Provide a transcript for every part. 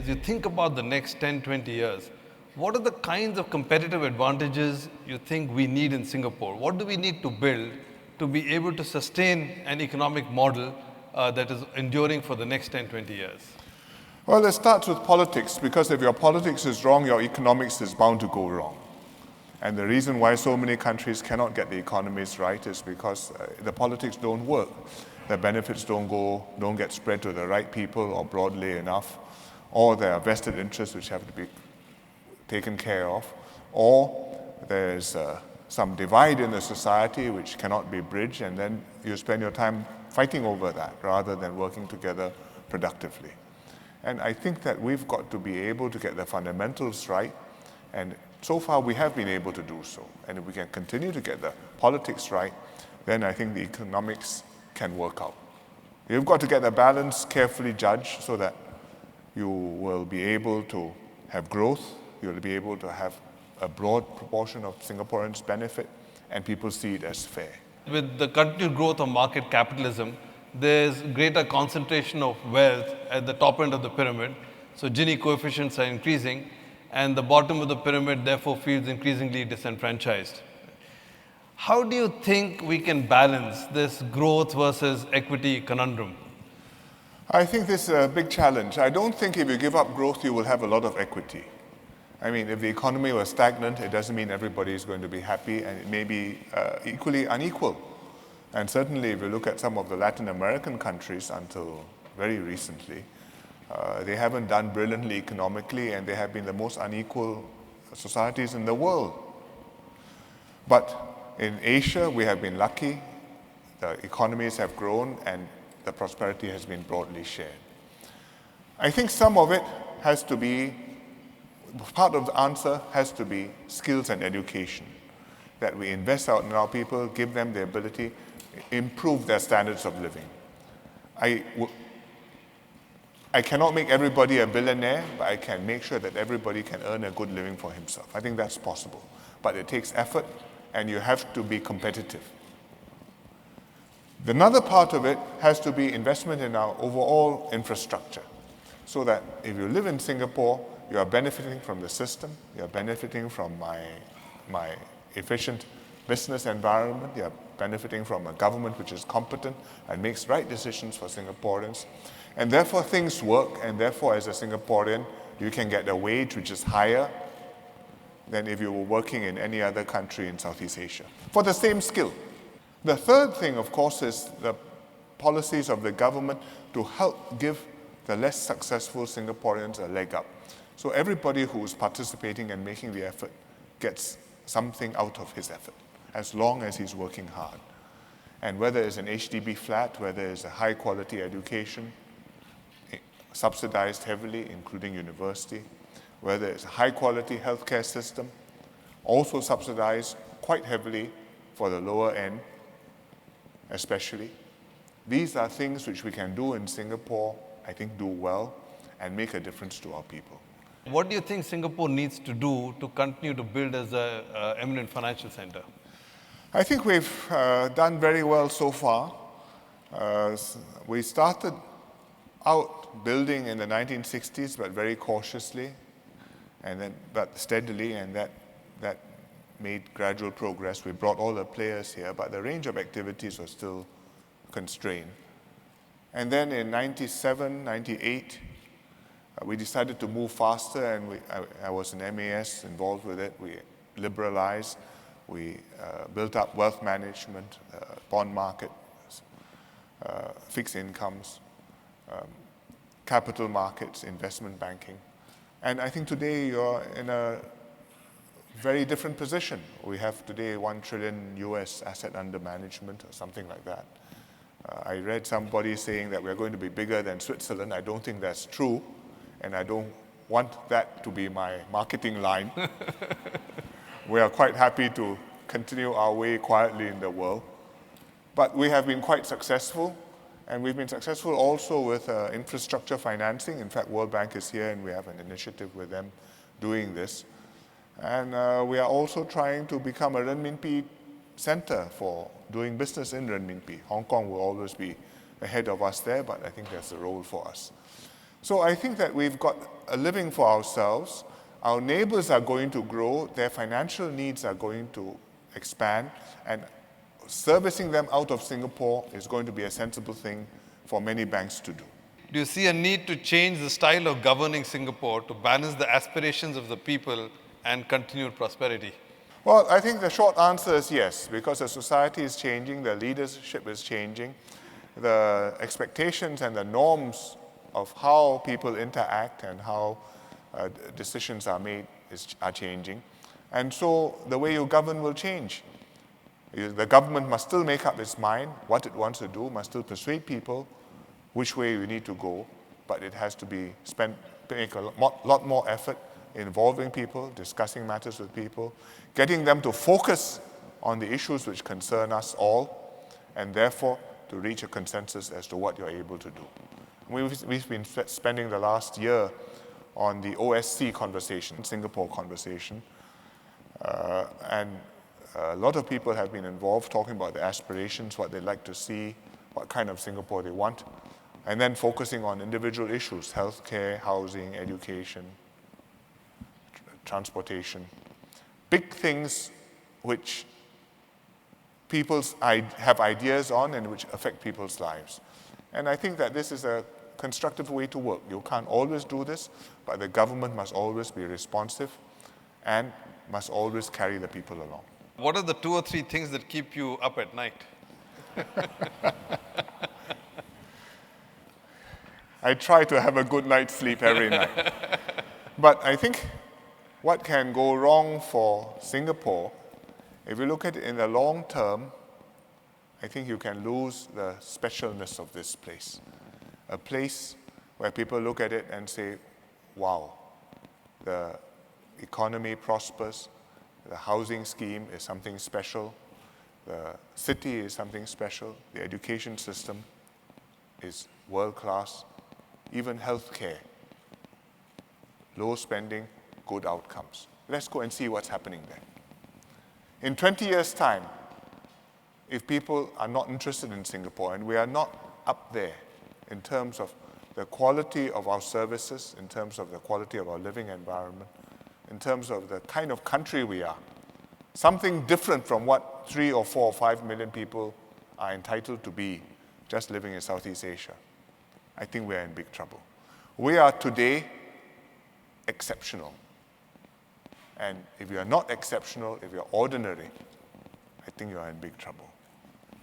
as you think about the next 10, 20 years, what are the kinds of competitive advantages you think we need in Singapore? What do we need to build to be able to sustain an economic model that is enduring for the next 10, 20 years? Well, it starts with politics, because if your politics is wrong, your economics is bound to go wrong. And the reason why so many countries cannot get the economies right is because the politics don't work. The benefits don't get spread to the right people or broadly enough, or there are vested interests which have to be taken care of, or there's some divide in the society which cannot be bridged, and then you spend your time fighting over that rather than working together productively. And I think that we've got to be able to get the fundamentals right, and so far we have been able to do so. And if we can continue to get the politics right, then I think the economics can work out. You've got to get the balance carefully judged so that you will be able to have growth, you'll be able to have a broad proportion of Singaporeans benefit, and people see it as fair. With the continued growth of market capitalism, there's greater concentration of wealth at the top end of the pyramid. So Gini coefficients are increasing, and the bottom of the pyramid therefore feels increasingly disenfranchised. How do you think we can balance this growth versus equity conundrum? I think this is a big challenge. I don't think if you give up growth, you will have a lot of equity. I mean, if the economy was stagnant, it doesn't mean everybody is going to be happy, and it may be equally unequal. And certainly, if you look at some of the Latin American countries until very recently, they haven't done brilliantly economically, and they have been the most unequal societies in the world. But in Asia, we have been lucky. The economies have grown, and the prosperity has been broadly shared. I think some of it has to be, part of the answer has to be skills and education, that we invest out in our people, give them the ability, improve their standards of living. I cannot make everybody a billionaire, but I can make sure that everybody can earn a good living for himself. I think that's possible. But it takes effort, and you have to be competitive. Another part of it has to be investment in our overall infrastructure, so that if you live in Singapore, you are benefiting from the system, you are benefiting from my efficient business environment, you are benefiting from a government which is competent and makes right decisions for Singaporeans. And therefore things work, and therefore as a Singaporean, you can get a wage which is higher than if you were working in any other country in Southeast Asia for the same skill. The third thing, of course, is the policies of the government to help give the less successful Singaporeans a leg up. So everybody who is participating and making the effort gets something out of his effort, as long as he's working hard. And whether it's an HDB flat, whether it's a high quality education, subsidized heavily, including university, whether it's a high quality healthcare system, also subsidized quite heavily for the lower end, especially. These are things which we can do in Singapore, I think do well, and make a difference to our people. What do you think Singapore needs to do to continue to build as an eminent financial center? I think we've done very well so far. We started out building in the 1960s, but very cautiously, but steadily, and that made gradual progress. We brought all the players here, but the range of activities was still constrained. And then in 97, 98, we decided to move faster, and I was in MAS involved with it. We liberalized, we built up wealth management, bond market, fixed incomes, capital markets, investment banking. And I think today you're in a very different position. We have today $1 trillion US asset under management or something like that. I read somebody saying that we're going to be bigger than Switzerland. I don't think that's true, and I don't want that to be my marketing line. We are quite happy to continue our way quietly in the world. But we have been quite successful, and we've been successful also with infrastructure financing. In fact, World Bank is here, and we have an initiative with them doing this. And we are also trying to become a renminbi center for doing business in renminbi. Hong Kong will always be ahead of us there, but I think there's a role for us. So I think that we've got a living for ourselves. Our neighbors are going to grow, their financial needs are going to expand, and servicing them out of Singapore is going to be a sensible thing for many banks to do. Do you see a need to change the style of governing Singapore to balance the aspirations of the people and continued prosperity? Well, I think the short answer is yes, because the society is changing, the leadership is changing, the expectations and the norms of how people interact and how decisions are made are changing. And so the way you govern will change. The government must still make up its mind what it wants to do, must still persuade people which way we need to go, but it has to be make a lot more effort involving people, discussing matters with people, getting them to focus on the issues which concern us all, and therefore to reach a consensus as to what you're able to do. We've been spending the last year on the OSC conversation, Singapore conversation, and a lot of people have been involved talking about their aspirations, what they'd like to see, what kind of Singapore they want, and then focusing on individual issues, healthcare, housing, education, transportation. Big things which people have ideas on and which affect people's lives. And I think that this is a constructive way to work. You can't always do this, but the government must always be responsive and must always carry the people along. What are the 2 or 3 things that keep you up at night? I try to have a good night's sleep every night. But I think what can go wrong for Singapore, if you look at it in the long term, I think you can lose the specialness of this place. A place where people look at it and say, wow, the economy prospers, the housing scheme is something special, the city is something special, the education system is world-class, even healthcare, low spending, good outcomes. Let's go and see what's happening there. In 20 years' time, if people are not interested in Singapore and we are not up there in terms of the quality of our services, in terms of the quality of our living environment, in terms of the kind of country we are, something different from what 3 or 4 or 5 million people are entitled to be just living in Southeast Asia, I think we're in big trouble. We are today exceptional. And if you are not exceptional, if you're ordinary, I think you are in big trouble.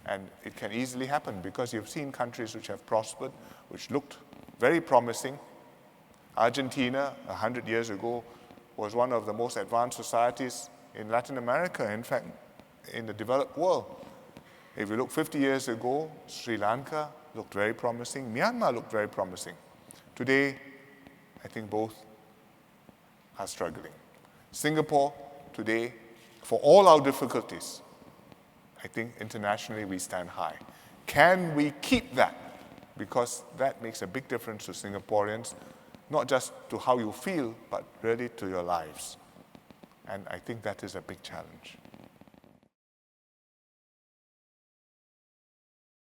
And it can easily happen because you've seen countries which have prospered, which looked very promising. Argentina, 100 years ago, was one of the most advanced societies in Latin America, in fact, in the developed world. If you look 50 years ago, Sri Lanka looked very promising. Myanmar looked very promising. Today, I think both are struggling. Singapore, today, for all our difficulties, I think internationally we stand high. Can we keep that? Because that makes a big difference to Singaporeans, not just to how you feel, but really to your lives. And I think that is a big challenge.